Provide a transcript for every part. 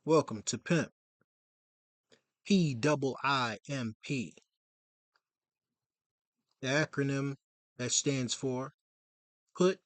Welcome to Pimp. P.I.I.M.P. The acronym that stands for Put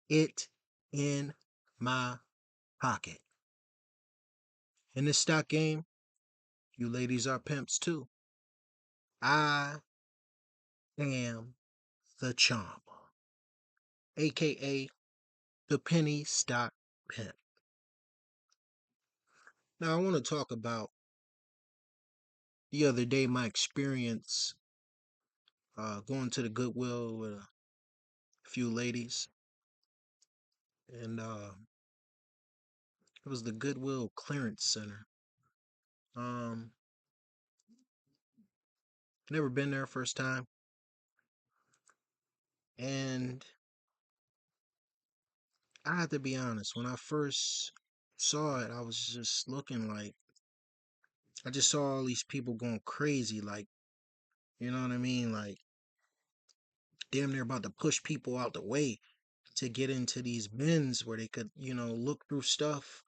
It in My Pocket. In this stock game, you ladies are pimps too. I am the chomp, aka the Penny Stock Pimp. Now, I want to talk about the other day my experience going to the Goodwill with a few ladies, and it was the Goodwill Clearance Center. Um, Never been there, first time. And I have to be honest, when I first saw it, I was just looking like, I just saw all these people going crazy, like, you know what I mean? Like, damn near about to push people out the way to get into these bins where they could, look through stuff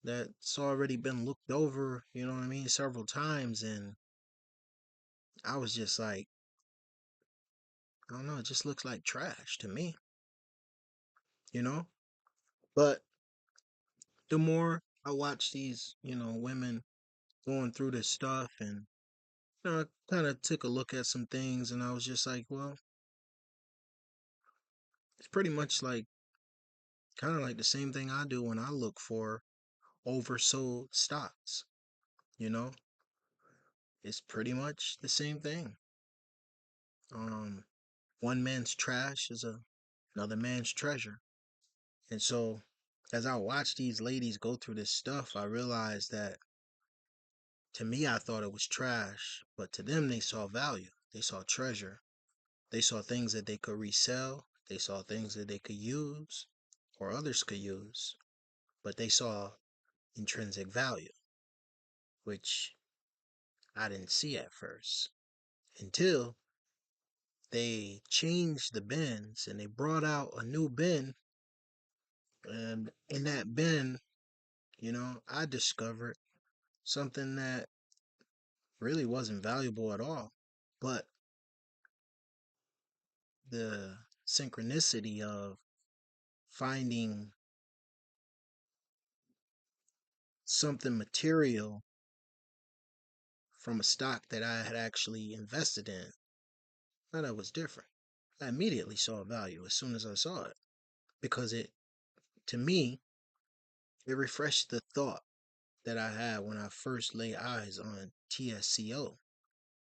that's already been looked over, you know what I mean, several times. And I was just like, I don't know, it just looks like trash to me, you know? But the more I watch these, women going through this stuff, and I kind of took a look at some things, and I was just like, well, it's pretty much like kind of like the same thing I do when I look for oversold stocks. You know, it's pretty much the same thing. Um, One man's trash is another man's treasure. And so, as I watch these ladies go through this stuff, I realized that to me, I thought it was trash, but to them, they saw value. They saw treasure. They saw things that they could resell. They saw things that they could use or others could use. But they saw intrinsic value, which I didn't see at first until they changed the bins and they brought out a new bin. And in that bin, I discovered something that really wasn't valuable at all. But the synchronicity of finding something material from a stock that I had actually invested in, I thought that was different. I immediately saw value as soon as I saw it because to me, it refreshed the thought that I had when I first laid eyes on TSCO.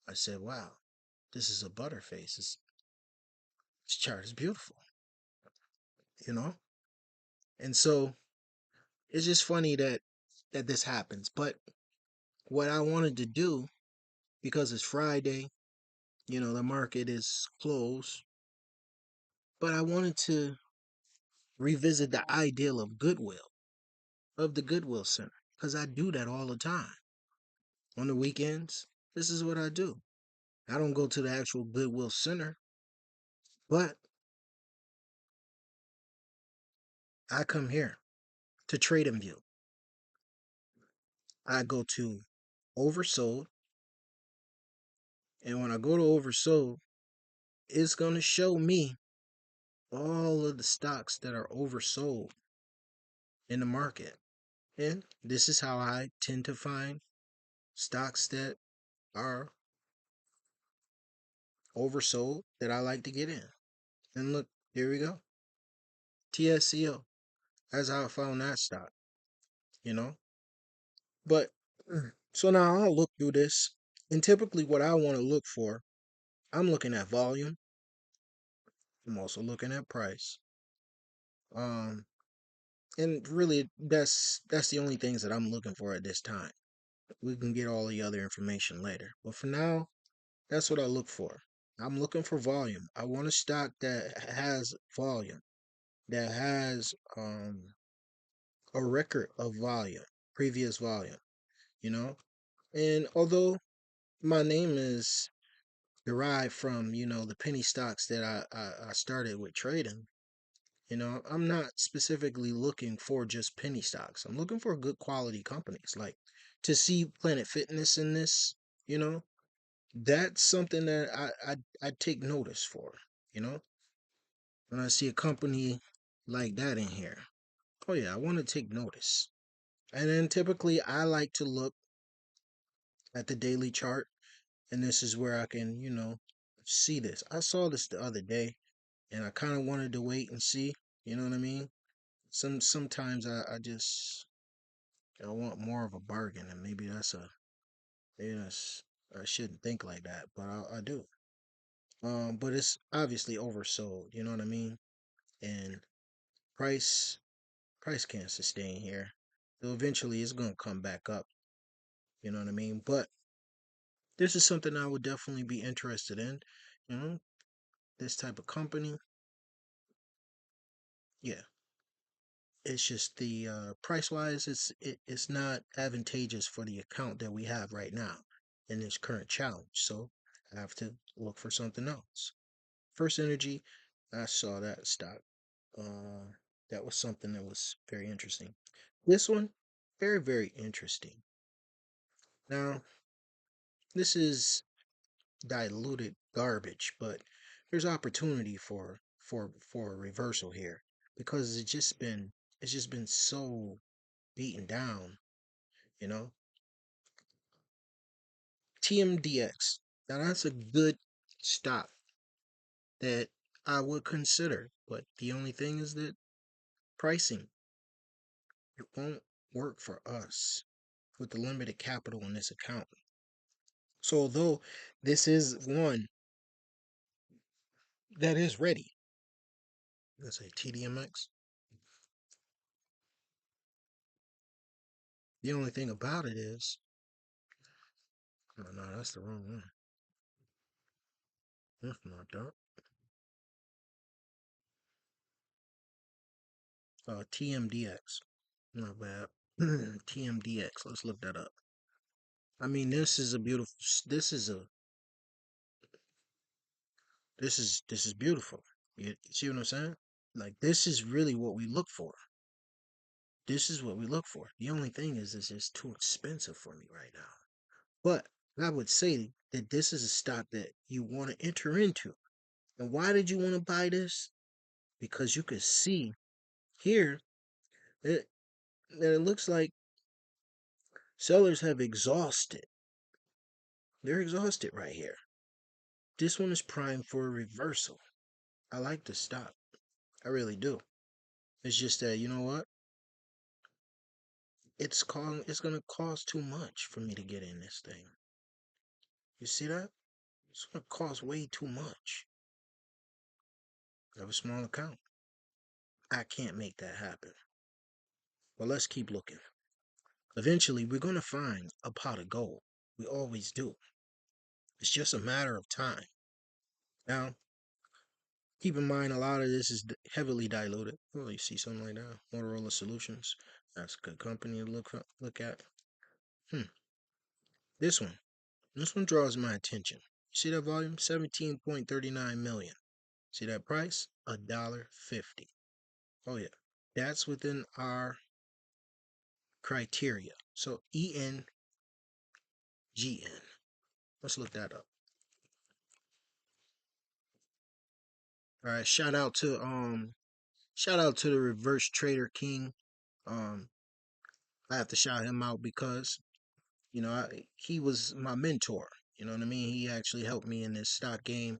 I said, wow, this is a butterface. This chart is beautiful, you know? And so it's just funny that this happens. But what I wanted to do, because it's Friday, the market is closed, but I wanted to revisit the ideal of Goodwill, of the Goodwill Center, because I do that all the time. On the weekends, this is what I do. I don't go to the actual Goodwill Center, but I come here to Trade and View. I go to Oversold, and when I go to Oversold, it's going to show me all of the stocks that are oversold in the market. And this is how I tend to find stocks that are oversold that I like to get in. And look, here we go. TSCO. That's how I found that stock, you know? But so now I'll look through this. And typically what I want to look for, I'm looking at volume. I'm also looking at price. Um, and really that's the only things that I'm looking for at this time. We can get all the other information later. But for now, that's what I look for. I'm looking for volume. I want a stock that has volume, that has a record of volume, previous volume, you know? And although my name is derived from, the penny stocks that I started with trading, I'm not specifically looking for just penny stocks. I'm looking for good quality companies. Like to see Planet Fitness in this, you know, that's something that I take notice for, you know, when I see a company like that in here. Oh yeah, I want to take notice. And then typically I like to look at the daily chart, and this is where I can, see this. I saw this the other day, and I kind of wanted to wait and see. You know what I mean? Sometimes I just I want more of a bargain, and maybe that's I shouldn't think like that, but I do. But it's obviously oversold. You know what I mean? And price price can't sustain here. So eventually, it's gonna come back up. You know what I mean? But this is something I would definitely be interested in. You know, this type of company. Yeah, it's just the price wise, it's not advantageous for the account that we have right now in this current challenge. So I have to look for something else. First Energy, I saw that stock. Uh, that was something that was very interesting. This one, very very interesting. Now this is diluted garbage, but there's opportunity for a reversal here because it's just been so beaten down, you know. TMDX. Now that's a good stock that I would consider, but the only thing is that pricing it won't work for us with the limited capital in this account. So although this is one that is ready, let's say TDMX. The only thing about it is, oh no, that's the wrong one. That's not that. TMDX. Not bad. TMDX. Let's look that up. I mean, this is a beautiful. This is beautiful. You see what I'm saying? Like this is really what we look for. This is what we look for. The only thing is, it's just too expensive for me right now. But I would say that this is a stock that you want to enter into. And why did you want to buy this? Because you could see here that, that it looks like sellers have exhausted. They're exhausted right here. This one is primed for a reversal. I like the stock. I really do. It's just that you know what? It's gonna cost too much for me to get in this thing. You see that? It's gonna cost way too much. I have a small account. I can't make that happen. But let's keep looking. Eventually we're gonna find a pot of gold. We always do. It's just a matter of time. Now, keep in mind a lot of this is heavily diluted. Well, you see something like that. Motorola Solutions. That's a good company to look at. Hmm. This one. This one draws my attention. See that volume? 17.39 million. See that price? $1.50. Oh yeah. That's within our criteria. So ENGN. Let's look that up. All right, shout out to the reverse trader king. Um I have to shout him out because he was my mentor. You know what I mean? He actually helped me in this stock game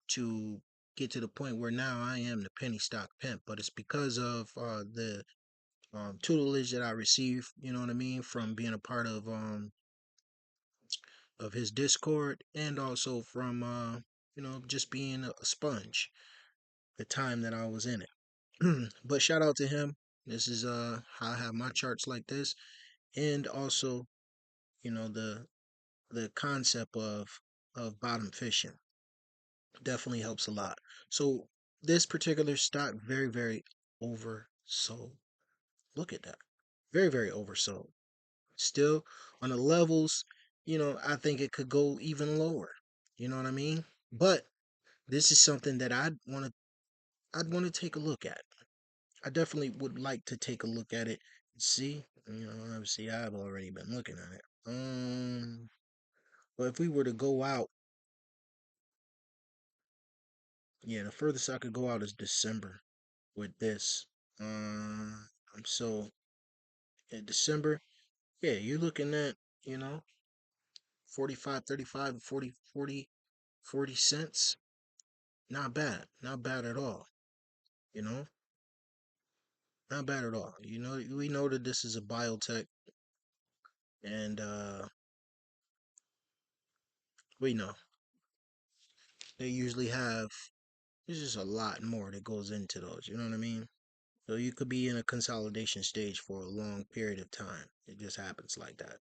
to get to the point where now I am the penny stock pimp. But it's because of the tutelage that I received. You know what I mean, from being a part of his Discord, and also from just being a sponge the time that I was in it. But shout out to him. This is how I have my charts like this, and also the concept of bottom fishing definitely helps a lot. So this particular stock very very oversold. Look at that, very very oversold. Still on the levels, I think it could go even lower. You know what I mean? But this is something that I'd want to take a look at. I definitely would like to take a look at it and see. Obviously I've already been looking at it. But if we were to go out, yeah, the furthest I could go out is December with this. So in December, yeah, you're looking at, you know, 45, 35, 40, 40, 40 cents. Not bad. Not bad at all. You know, not bad at all. We know that this is a biotech, and we know they usually have, there's just a lot more that goes into those. You know what I mean? So you could be in a consolidation stage for a long period of time. It just happens like that.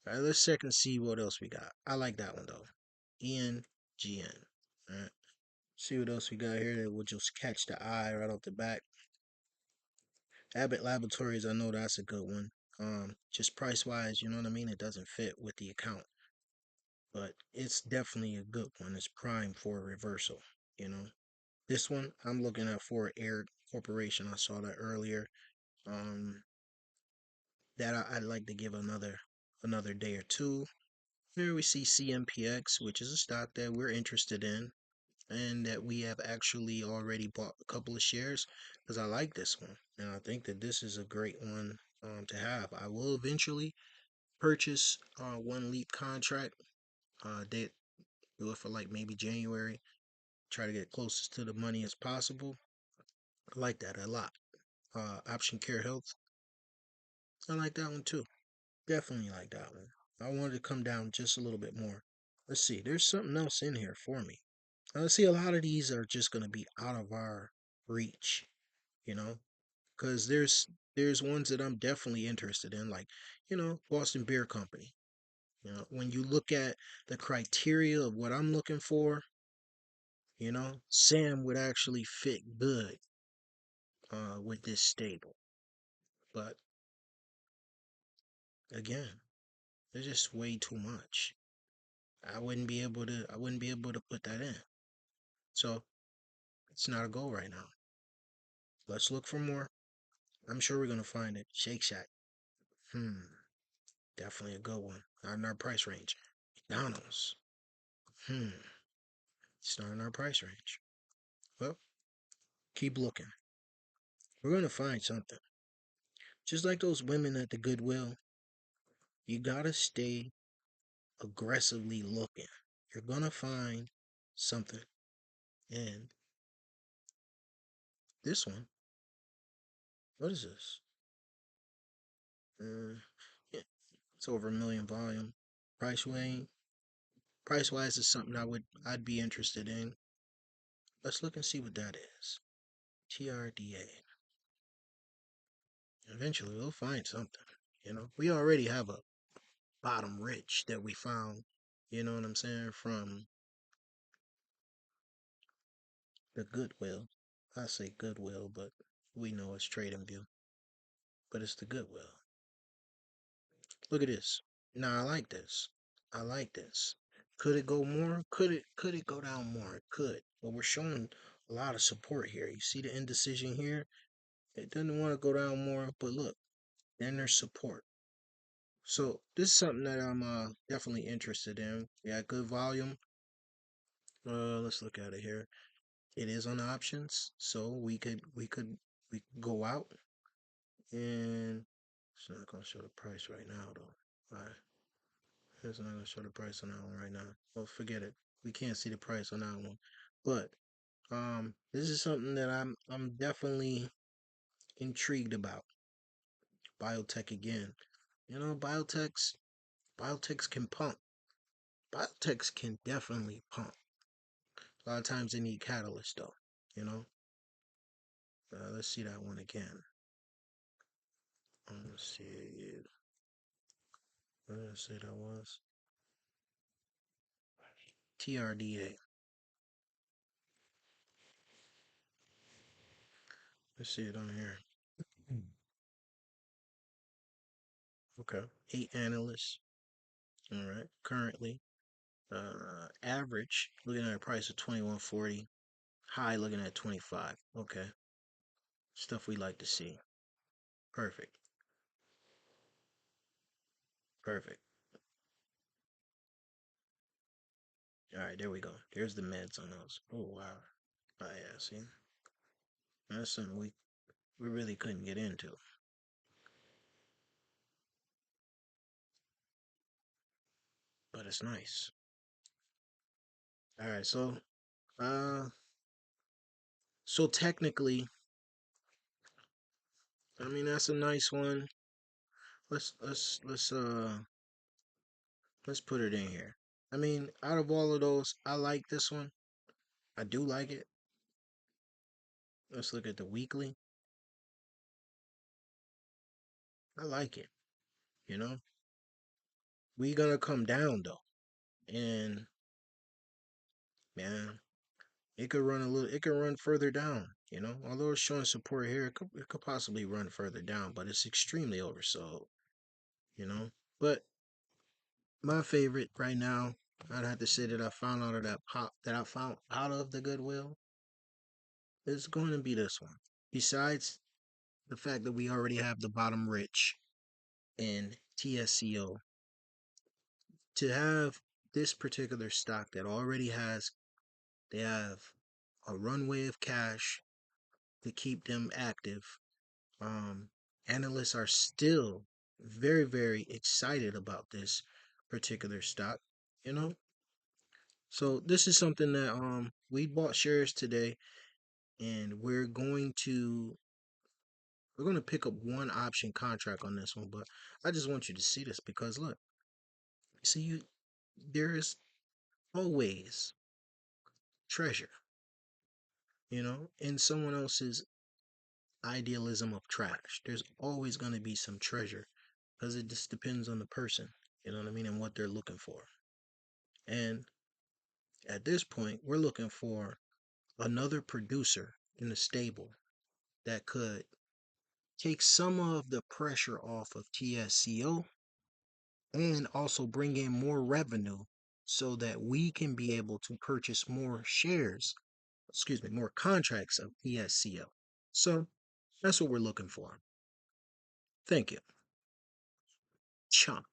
All right, let's check and see what else we got. I like that one though. ENGN. All right. See what else we got here that will just catch the eye right off the bat. Abbott Laboratories, I know that's a good one. Just price wise, you know what I mean? It doesn't fit with the account, but it's definitely a good one. It's prime for a reversal, you know. This one I'm looking at for Air Corporation. I saw that earlier. Um, that I'd like to give another day or two. Here we see CMPX, which is a stock that we're interested in and that we have actually already bought a couple of shares because I like this one and I think that this is a great one to have. I will eventually purchase one leap contract. They do it for like maybe January. Try to get closest to the money as possible. I like that a lot. Option Care Health. I like that one too. Definitely like that one. I wanted to come down just a little bit more. Let's see. There's something else in here for me. See, a lot of these are just going to be out of our reach, you know, because there's ones that I'm definitely interested in, like Boston Beer Company. When you look at the criteria of what I'm looking for, Sam would actually fit good with this stable. But again, there's just way too much. I wouldn't be able to put that in. So it's not a goal right now. Let's look for more. I'm sure we're gonna find it. Shake Shack. Hmm. Definitely a good one. Not in our price range. McDonald's. Hmm. It's not in our price range. Well, keep looking. We're gonna find something. Just like those women at the Goodwill, you gotta stay aggressively looking. You're gonna find something. And this one, what is this? Yeah, it's over a million volume. Price way, price wise is something I'd be interested in. Let's look and see what that is. TRDA. Eventually we'll find something. We already have a bottom rich that we found, you know what I'm saying, from the Goodwill. I say Goodwill, but we know it's Trade and View. But it's the Goodwill. Look at this. Now I like this. I like this. Could it go more? Could it go down more? It could. But we're showing a lot of support here. You see the indecision here? It doesn't want to go down more, but look, then there's support. So this is something that I'm definitely interested in. Yeah, good volume. Let's look at it here. It is on options, so we could go out and it's not gonna show the price right now though. All right, it's not gonna show the price on that one right now. Well, forget it. We can't see the price on that one. But this is something that I'm definitely intrigued about. Biotech again. Biotechs can pump. Biotechs can definitely pump. A lot of times they need catalysts though. You know. Let's see that one again. Let's see. What did I say that was? TRDA. Let's see it on here. Okay. 8 analysts. All right. Currently, average looking at a price of 21.40. High looking at 25. Okay. Stuff we like to see. Perfect. Perfect. All right, there we go. There's the meds on those. Oh wow. Oh yeah, see, that's something we really couldn't get into, but it's nice. All right, uh, so technically, I mean that's a nice one. Let's put it in here. I mean, out of all of those, I like this one. I do like it. Let's look at the weekly. I like it. You know, we gonna come down though, and man, it could run a little. It could run further down. You know, although it's showing support here, it could possibly run further down, but it's extremely oversold. You know, but my favorite right now, I'd have to say that I found out of that I found out of the Goodwill is going to be this one. Besides the fact that we already have the bottom rich in TSCO, to have this particular stock that already has, they have a runway of cash to keep them active. Um, Analysts are still very, very excited about this particular stock, you know? So this is something that we bought shares today, and we're going to pick up one option contract on this one, but I just want you to see this because look, see you there is always treasure, in someone else's idealism of trash. There's always going to be some treasure because it just depends on the person, you know what I mean, and what they're looking for. And at this point, we're looking for another producer in the stable that could take some of the pressure off of TSCO and also bring in more revenue so that we can be able to purchase more shares, excuse me, more contracts of TSCO. So that's what we're looking for. Thank you. Chunk.